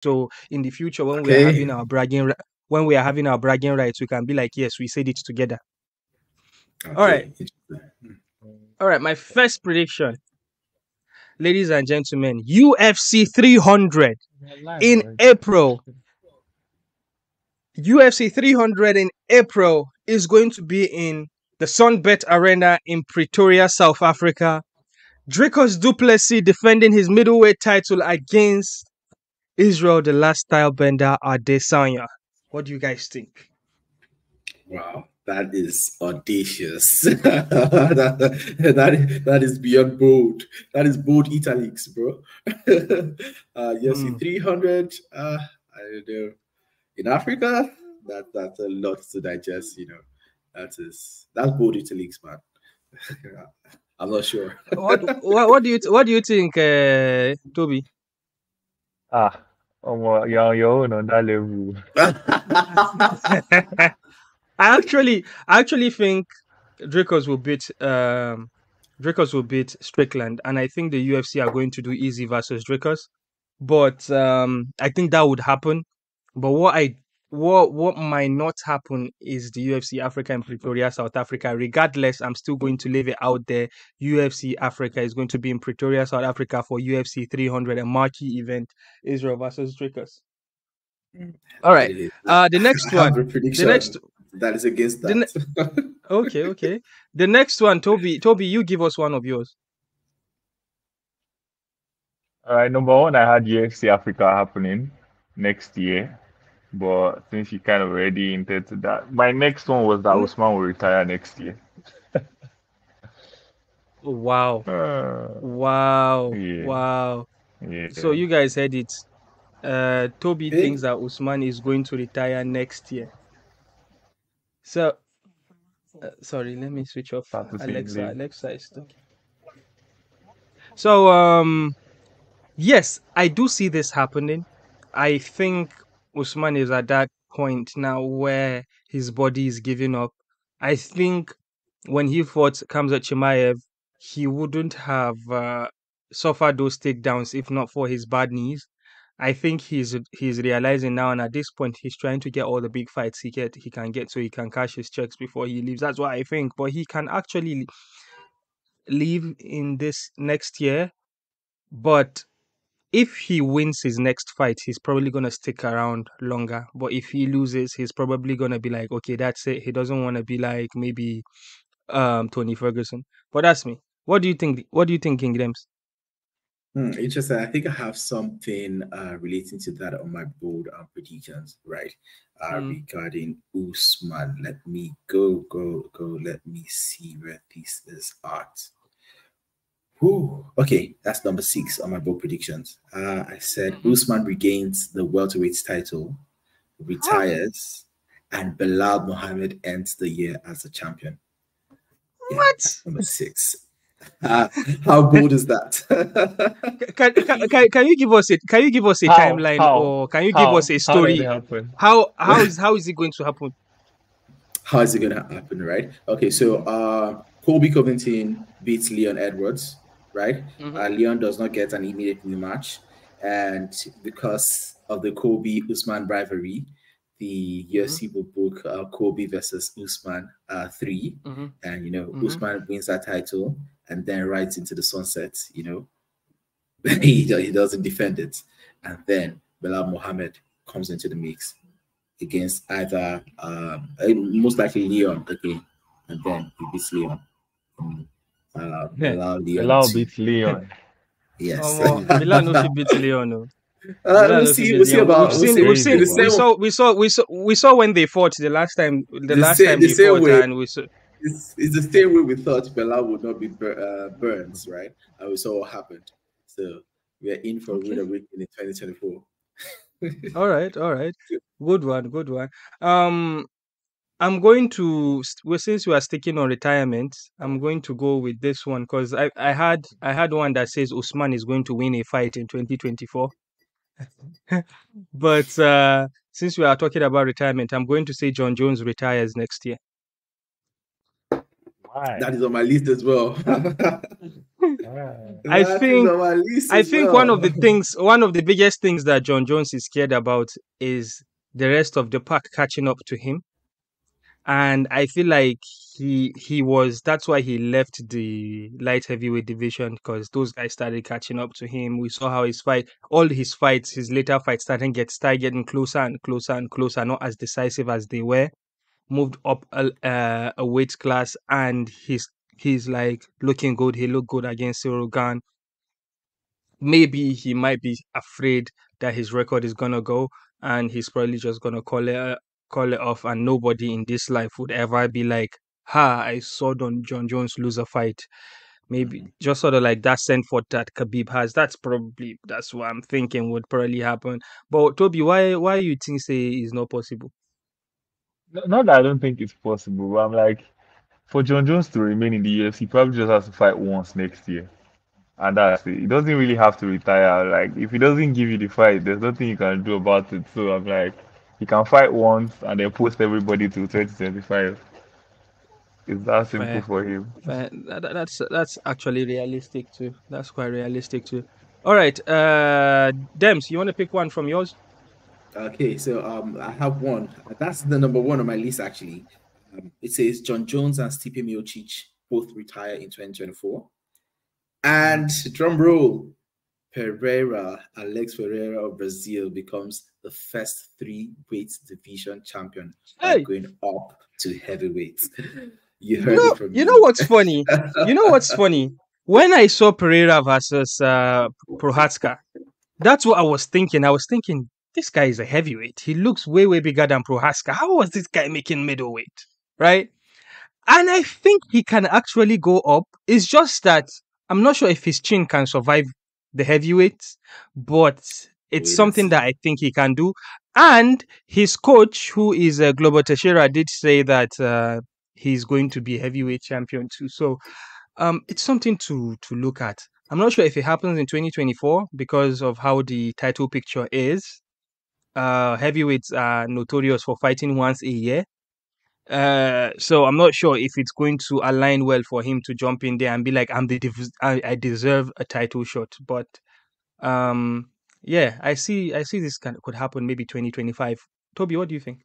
So in the future, when we are Okay. having our bragging rights, we can be like, yes, we said it together. All right. Okay. All right. My first prediction, ladies and gentlemen, UFC 300 in April. UFC 300 in April is going to be in the Sunbet Arena in Pretoria, South Africa. Dricus Duplesis defending his middleweight title against Israel, the last style bender, Adesanya. What do you guys think? Wow, that is audacious. that is beyond bold. That is bold italics, bro. UFC 300. I don't know. In Africa, that's a lot to digest. That's bold italics, man. I'm not sure. What do you think, Toby? You're on that level. I actually think Dricus will beat Strickland, and I think the UFC are going to do easy versus Dricus. But I think that would happen. But what might not happen is the UFC Africa in Pretoria, South Africa. Regardless, I'm still going to leave it out there. UFC Africa is going to be in Pretoria, South Africa for UFC 300, a marquee event, Israel versus Dricus. All right. The next one. The next that is against that. Okay. The next one, Toby, you give us one of yours. All right, number one, I had UFC Africa happening next year, but since you kind of already hinted to that, my next one was that Usman will retire next year. Wow. Wow. Yeah. Wow. Yeah. So you guys heard it. Toby thinks that Usman is going to retire next year. So, sorry, let me switch off Alexa. Alexa is talking. So, yes, I do see this happening. I think Usman is at that point now where his body is giving up. I think when he fought Khamzat Chimaev, he wouldn't have suffered those takedowns if not for his bad knees. I think he's realizing now, and at this point, he's trying to get all the big fights he can get, so he can cash his checks before he leaves. That's what I think. But he can actually leave in this next year. But if he wins his next fight, he's probably gonna stick around longer. But if he loses, he's probably gonna be like, okay, that's it. He doesn't want to be like maybe Tony Ferguson. But that's me. What do you think? What do you think, King Dems? Interesting. I think I have something relating to that on my board predictions, right? Regarding Usman. Let me go. Let me see where this is at. Ooh, okay, that's number 6 on my board predictions. I said Usman regains the welterweight title, retires, and Belal Muhammad ends the year as a champion. Yeah, what? Number 6. How bold is that? Can you give us a timeline, or can you give us a story? How is it going to happen? How is it going to happen, right? Okay, so Colby Covington beats Leon Edwards, right? Leon does not get an immediate rematch, and because of the Colby Usman rivalry, the UFC will book Colby versus Usman 3, and Usman wins that title and then rides into the sunset. He doesn't defend it, and then Belal Muhammad comes into the mix against either most likely Leon again, and then he beats Leon. Belal beats Leon. Yes. Belal no fit beat Leon. No. We saw when they fought the last time they fought, and we saw. It's the same way we thought Belal would not be Burns, right? And we saw what happened. So we are in for a winner in 2024. All right. Good one. I'm going to, since we are sticking on retirement, I'm going to go with this one because I had one that says Usman is going to win a fight in 2024. But since we are talking about retirement, I'm going to say John Jones retires next year. Why? That is on my list as well. I That is think on my list I as think one of well. the things, one of the biggest things that John Jones is scared about is the rest of the pack catching up to him. And I feel like he was that's why he left the light heavyweight division, because those guys started catching up to him. We saw how all his fights, his later fights started getting closer and closer and closer, not as decisive as they were. Moved up a weight class, and he's like looking good. He looked good against Cyril Gane. Maybe he might be afraid that his record is gonna go, and he's probably just gonna call it off. And nobody in this life would ever be like, "Ha! I saw John Jones lose a fight." Maybe Mhm. just sort of like that send for that Khabib has. That's what I'm thinking would probably happen. But Toby, why you think say is not possible? Not that I don't think it's possible, but I'm like, for John Jones to remain in the UFC, he probably just has to fight once next year. And that's it. He doesn't really have to retire. Like, if he doesn't give you the fight, there's nothing you can do about it. So I'm like, he can fight once and then post everybody to 2025. It's that simple Fair. for him. That's actually realistic too. That's quite realistic too. All right, Dems, you want to pick one from yours? Okay, so I have one. That's the number one on my list actually. It says John Jones and Stipe Miocic both retire in 2024. Mhm. And drum roll, Alex Pereira of Brazil becomes the first three weight division champion by Hey, going up to heavyweight. You you heard know, it from you know me. what's funny? You know what's funny? When I saw Pereira versus Prohatska, that's what I was thinking. I was thinking this guy is a heavyweight. He looks way bigger than Prohaska. How was this guy making middleweight? Right? And I think he can actually go up. It's just that I'm not sure if his chin can survive the heavyweights, but it's Wait and something that see. I think he can do. And his coach, who is Globo Teixeira, did say that he's going to be heavyweight champion too. So it's something to look at. I'm not sure if it happens in 2024 because of how the title picture is. Heavyweights are notorious for fighting once a year. So I'm not sure if it's going to align well for him to jump in there and be like, I deserve a title shot. But um, yeah, I see this could happen maybe 2025. Toby, what do you think?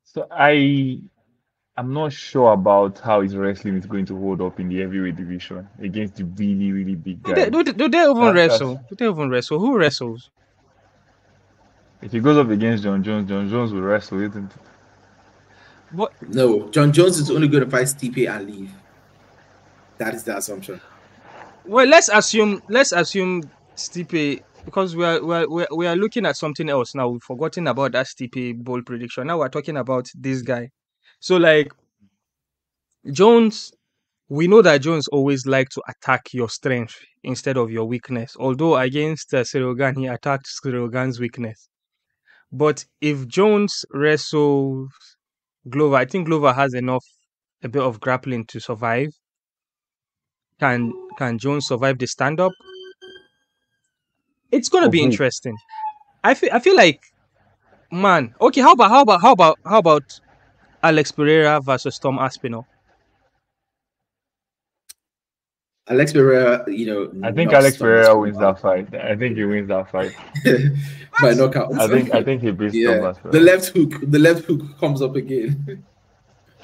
So I'm not sure about how his wrestling is going to hold up in the heavyweight division against the really, really big guys. Do they even That's wrestle? Do they even wrestle? Who wrestles? if he goes up against John Jones, John Jones will wrestle, isn't it? But No, John Jones is only going to fight Stipe and leave. That is the assumption. well, let's assume Stipe, because we are looking at something else now. We've forgotten about that Stipe bold prediction. Now we're talking about this guy. So like Jones, we know that Jones always like to attack your strength instead of your weakness. Although against Cyril Gane, he attacked Cyril Gane's weakness. But if Jones wrestles Glover, I think Glover has a bit of grappling to survive. Can Jones survive the stand up? It's gonna Of be who? interesting. I feel like, man. Okay, how about Alex Pereira versus Tom Aspinall? Alex Pereira, I think knocks Alex Thomas Pereira Pinot wins that out fight. I think he wins that fight. by What? knockout. I think he beats Yeah, Thomas. Bro. the left hook comes up again.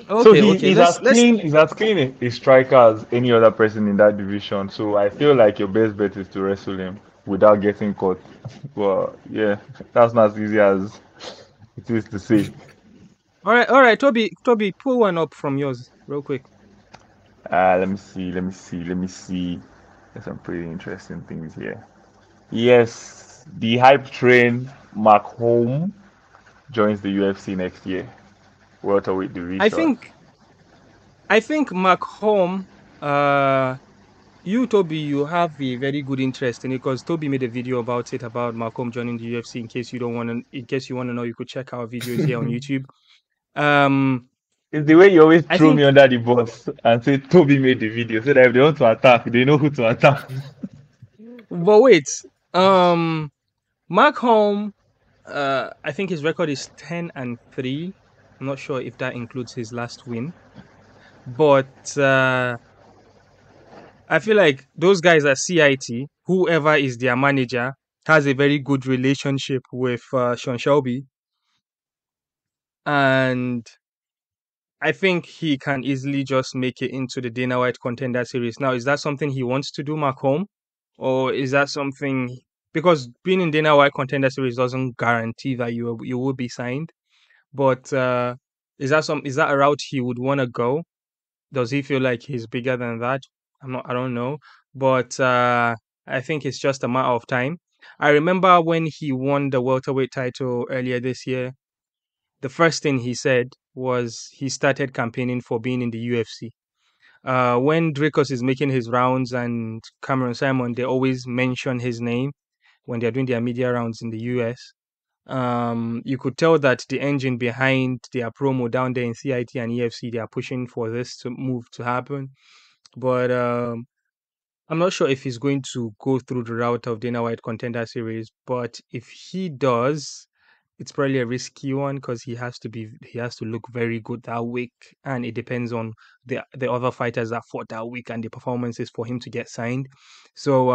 So Okay, okay. he's Let's as let's clean he's as clean a striker as any other person in that division. So I feel like your best bet is to wrestle him without getting caught. Well, yeah, that's not as easy as it is to say. all right. Toby, pull one up from yours real quick. Let me see. There's some pretty interesting things here. Yes, the hype train Mark Holm joins the UFC next year, welterweight I division. think I think Mark Holm, you Toby, you have a very good interest in it because Toby made a video about it about Malcolm joining the UFC. In case you want to know, you could check our videos here on YouTube. Um, It's the way you always I throw me think, under the bus and say Toby made the video so that if they want to attack, they know who to attack. but wait, um, Mark Holm, I think his record is 10-3. I'm not sure if that includes his last win, but I feel like those guys at CIT, whoever is their manager, has a very good relationship with Sean Shelby, and I think he can easily just make it into the Dana White Contender Series. Now, is that something he wants to do, Mark Home, or is that something, because being in Dana White Contender Series doesn't guarantee that you will be signed? But is that a route he would want to go? Does he feel like he's bigger than that? I don't know, but I think it's just a matter of time. I remember when he won the welterweight title earlier this year, the first thing he said was he started campaigning for being in the UFC. When Dricus is making his rounds and Cameron Simon, they always mention his name when they're doing their media rounds in the US. You could tell that the engine behind their promo down there in CIT and EFC, they are pushing for this to move to happen. But I'm not sure if he's going to go through the route of Dana White Contender Series. But if he does, it's probably a risky one because he has to look very good that week, and it depends on the other fighters that fought that week and the performances for him to get signed. So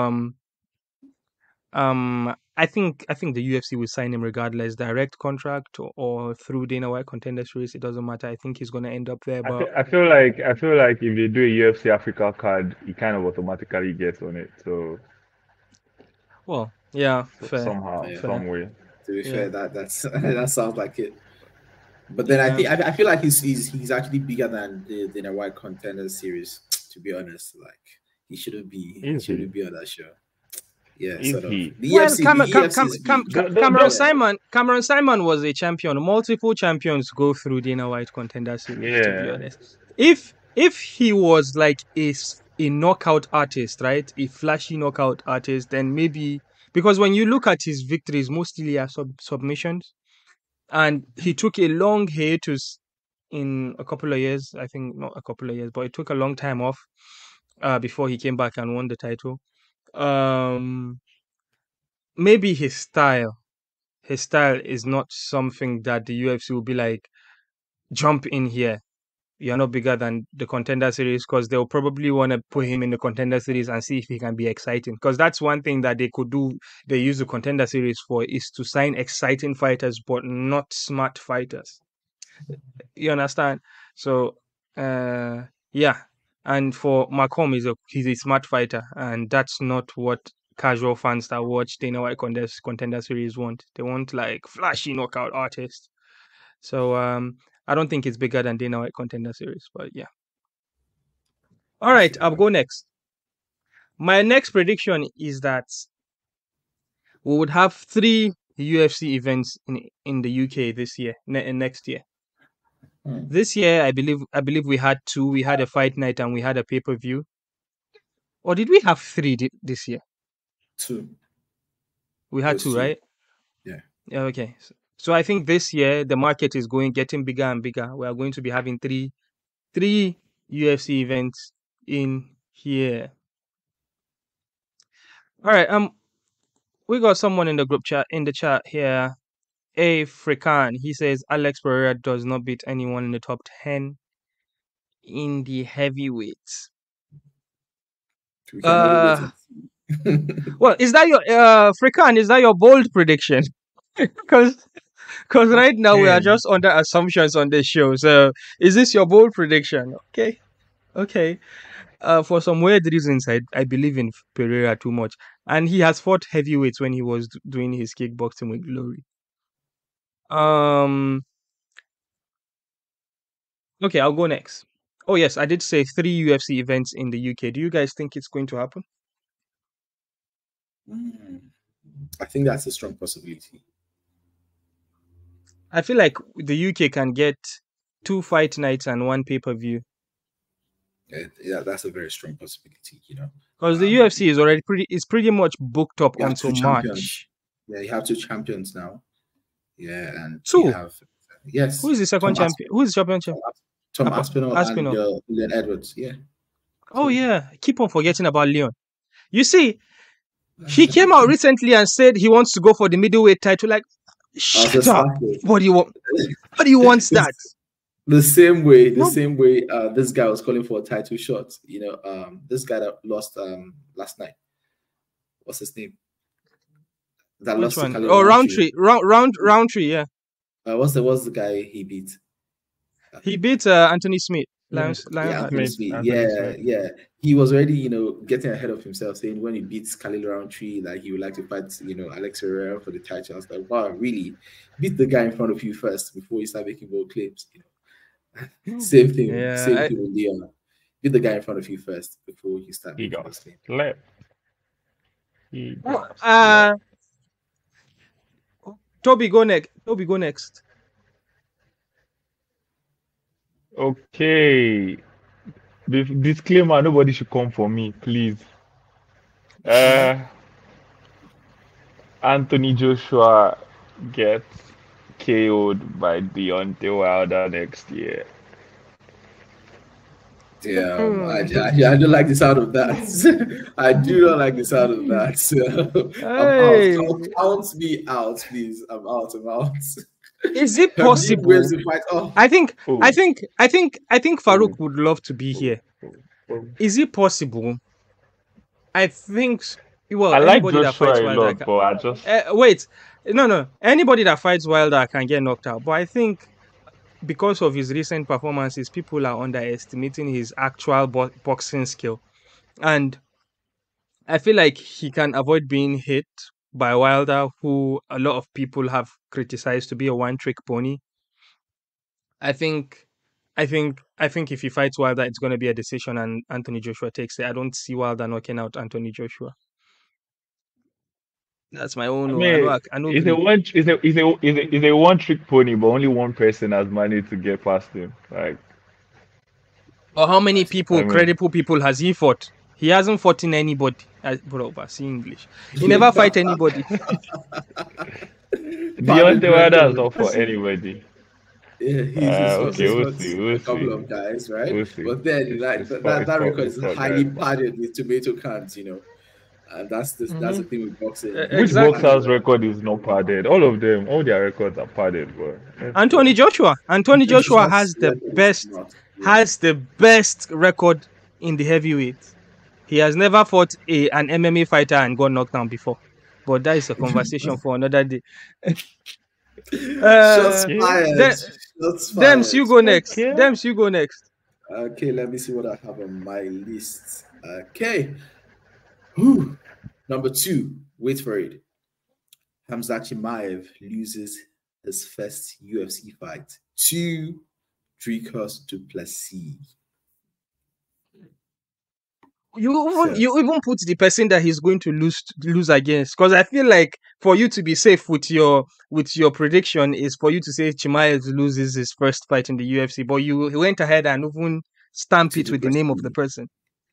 I think the UFC will sign him regardless, direct contract or through Dana White Contender Series. It doesn't matter. I think he's gonna end up there. I But feel, I feel like I feel like if they do a UFC Africa card, he kind of automatically gets on it. So, well, yeah, fair, somehow, Yeah. some way. To be yeah, fair, that's that sounds like it. But then yeah. I feel like he's actually bigger than the White Contender Series. To be honest, like he Is he? shouldn't be on that show. Yeah, Is sort of. he? The Well, EFC is big. Cameron Simon was a champion. Multiple champions go through Dana White Contender Series. To be Yeah. honest, if he was like a knockout artist, right, a flashy knockout artist, then maybe, because when you look at his victories, mostly are submissions, and he took a long hiatus in a couple of years. I think not a couple of years, but it took a long time off before he came back and won the title. Um, Maybe his style is not something that the UFC will be like, jump in here. You're not bigger than the Contender Series, because they'll probably want to put him in the Contender Series and see if he can be exciting. Because that's one thing that they could do. They use the Contender Series for, is to sign exciting fighters, but not smart fighters. You understand? So, yeah. And for Macomb, he's a smart fighter, and that's not what casual fans that watch Dana White Contender Series want. They want like flashy knockout artists. So, I don't think it's bigger than Dana White Contender Series, but yeah. All right, I'll go next. My next prediction is that we would have 3 UFC events in the UK this year, next year. This year, I believe we had 2. We had a fight night and we had a pay-per-view. Or did we have 3 this year? 2. We had Those 2, 2. right? Yeah. Yeah. Okay. So I think this year the market is getting bigger and bigger. We are going to be having 3 UFC events in here. All right. We got someone in the chat here. A Frikan. He says Alex Pereira does not beat anyone in the top 10 in the heavyweights. We can only wait Well, is that your Frikan? Is that your bold prediction? Because right now we are just under assumptions on this show. So is this your bold prediction? Okay. For some weird reasons, I believe in Pereira too much, and he has fought heavyweights when he was doing his kickboxing with Glory. Okay, I'll go next. Oh yes, I did say 3 UFC events in the UK. Do you guys think it's going to happen? I think that's a strong possibility. I feel like the UK can get 2 fight nights and 1 pay-per-view. Yeah, that's a very strong possibility, Because the UFC is pretty much booked up until March. Yeah, you have 2 champions now. Yeah, and 2. you have yes. Who is the second champion? Who is the champion? Tom Aspinall and Leon Edwards. Yeah. Oh yeah, I keep on forgetting about Leon. You see, he came out recently and said he wants to go for the middleweight title. Like, shut up! What do you want? What do you want that? The same way, No, this guy was calling for a title shot. This guy that lost last night. What's his name? That which lost to one? Khalil Oh, Roundtree. Roundtree. Yeah, What's the guy he beat? he beat Anthony Smith. Yeah, Yeah, Anthony Smith, Smith. Anthony Yeah, Smith. yeah. He was already, getting ahead of himself, saying when he beats Khalil Roundtree, that he would like to fight, Alex Herrera for the title. I was like, wow, really? Beat the guy in front of you first before you start making bold claims. Same thing. Same Yeah. thing with Leon. Beat the guy in front of you first before you start He making got those claims. slept. He Well, got slept. Toby, go next. Toby, go next. Okay. Disclaimer: nobody should come for me, please. Anthony Joshua gets KO'd by Deontay Wilder next year. Damn, I don't like the sound of that. I do not like the sound of that. So I'm out. Hey, Count me out, please. I'm out. is it Habib wins possible? the fight. Oh, I think, I Oh, think, I think, I think Farouk oh, would love to be oh, here. oh, oh. Is it possible? I think. Well, I like anybody that fights Joshua a Wilder lot, can. but I just Wait, no. Anybody that fights Wilder can get knocked out. But I think because of his recent performances, people are underestimating his actual boxing skill, and I feel like he can avoid being hit by Wilder, who a lot of people have criticized to be a one-trick pony. I think, I think if he fights Wilder, it's going to be a decision, and Anthony Joshua takes it. I don't see Wilder knocking out Anthony Joshua. That's my own. I I know. mean, I know. it's a Agree. one it's a one trick pony, but only one person has managed to get past him. Like, Or how many I people, mean, credible people, has he fought? He hasn't fought in anybody. Bro, but see English. He never fight anybody. pardon Deontay Wilder has Greco. not for anybody. Yeah, he's Okay, we'll fought see, we'll a couple see, of guys, right? we'll see. But then, like that record It's is for highly guys, man. padded with tomato cans, and that's Hmm. the thing with boxing. Which Exactly. boxer's record is not padded? All of them, all their records are padded, bro. Let's Anthony go. Joshua. Anthony Joshua Joshua's record is not. Yeah. has the best record in the heavyweight. He has never fought an MMA fighter and got knocked down before. But that is a conversation for another day. Shots Okay, fired. Shots Dems, fired. you go next. okay. Dems, you go next. Okay, let me see what I have on my list. Okay. Whew. Number 2, wait for it. Hamza Chimaev loses his first UFC fight to Dricus Duplesis. You even put the person that he's going to lose against, because I feel like for you to be safe with your prediction is for you to say Chimaev loses his first fight in the UFC, but you went ahead and even stamp To it with the name of the Duplesis. person.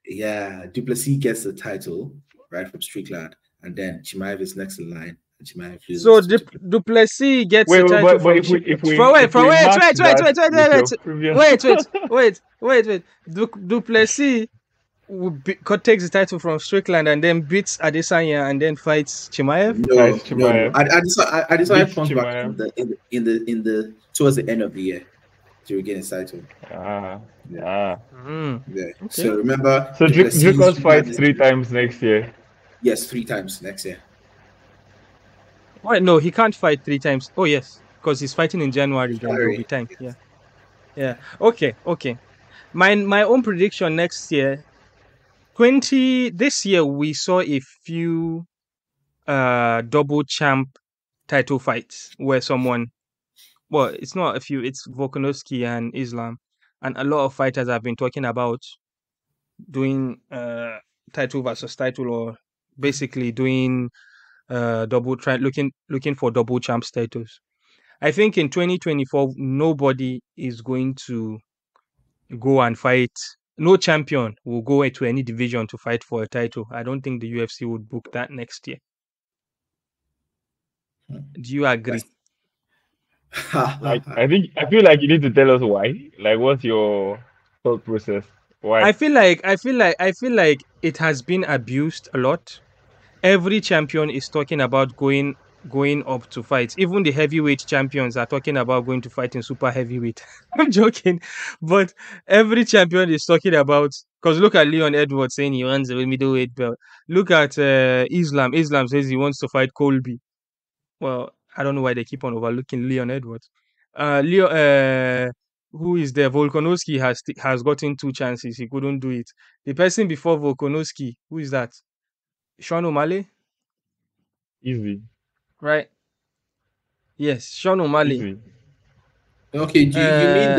Yeah, Duplesis gets the title right from Strickland, and then Chimaev is next in line, and Chimaev loses So to Duplesis. Duplesis gets Wait, the title but from if we wait, match that with your previous, wait. Duplesis takes the title from Strickland and then beats Adesanya and then fights Chimaev. fight No. Chimaev, Adesanya beats comes back Chimaev. in the towards the end of the year to regain his title. Ah. Yeah. Okay. So remember, So Duplesis Dricus fights 3 times next year. Yes, 3 times next year. Wait, no, he can't fight 3 times. Oh yes, because he's fighting in January. Then there will be January. time. Yeah. Okay. My own prediction next year. This year we saw a few double champ title fights where someone, well, it's not a few, it's Volkanovski and Islam, and a lot of fighters have been talking about doing title versus title, or basically doing looking for double champ titles. I think in 2024 nobody is going to go and fight. No champion will go into any division to fight for a title. I don't think the UFC would book that next year. Do you agree? Like, I feel like you need to tell us why. Like, what's your thought process? Why? I feel like it has been abused a lot. Every champion is talking about going going up to fight. Even the heavyweight champions are talking about going to fight in super heavyweight. I'm joking, but every champion is talking about, because look at Leon Edwards saying he wants a middleweight belt. Look at Islam. Islam says he wants to fight Colby. Well, I don't know why they keep on overlooking Leon Edwards. Who is there? Volkanovski has gotten 2 chances. He couldn't do it. The person before Volkanovski, who is that? Sean O'Malley, Easy, right? Yes, Sean O'Malley. easy. Okay, do you mean Uh,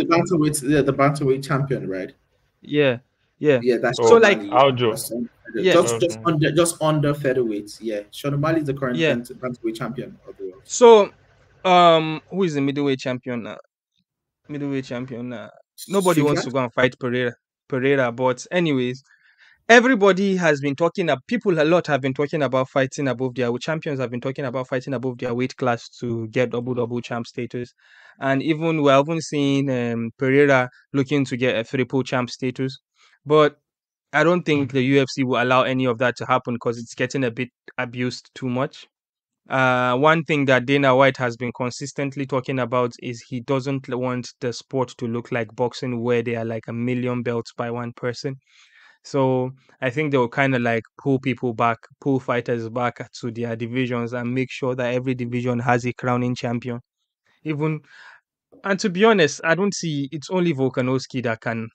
the bantamweight champion, right? yeah, yeah. Yeah, that's So Sean Oh, like, O'Malley. Aljo. Just, yeah, just just Okay. under just under featherweight. Yeah, Sean O'Malley is the current yeah. bantamweight champion of the world. So, who is the middleweight champion now? Middleweight champion now. Nobody wants to Strickland. go and fight Pereira. Pereira, but anyways, everybody has been talking. People a lot have been talking about fighting above their champions have been talking about fighting above their weight class to get double champ status, and even we haven't seen Pereira looking to get a triple champ status, but I don't think the UFC will allow any of that to happen because it's getting a bit abused too much. One thing that Dana White has been consistently talking about is he doesn't want the sport to look like boxing where there are like a million belts by one person. So I think they'll kind of like pull people back, pull fighters back to their divisions and make sure that every division has a crowning champion. Even and to be honest, I don't see it's only Volkanovski that can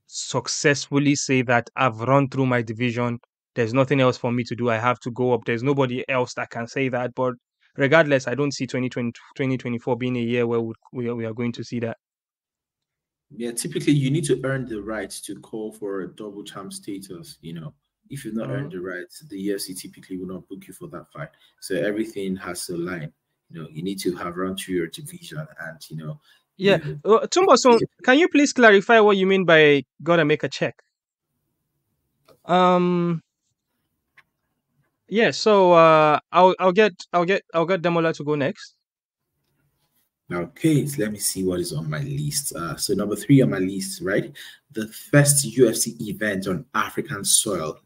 successfully say that I've run through my division. There's nothing else for me to do. I have to go up. There's nobody else that can say that. But regardless, I don't see 2024 being a year where we are going to see that. Yeah, typically you need to earn the right to call for a double champ status. If you've not Mhm. earned the right, the UFC typically will not book you for that fight. So everything has to align. You need to have run through your division, and Yeah. you. Tumbo, can you please clarify what you mean by gotta make a check? Um. Yeah. So I'll get Demola to go next. Okay, so let me see what is on my list. So number 3 on my list, right? The first UFC event on African soil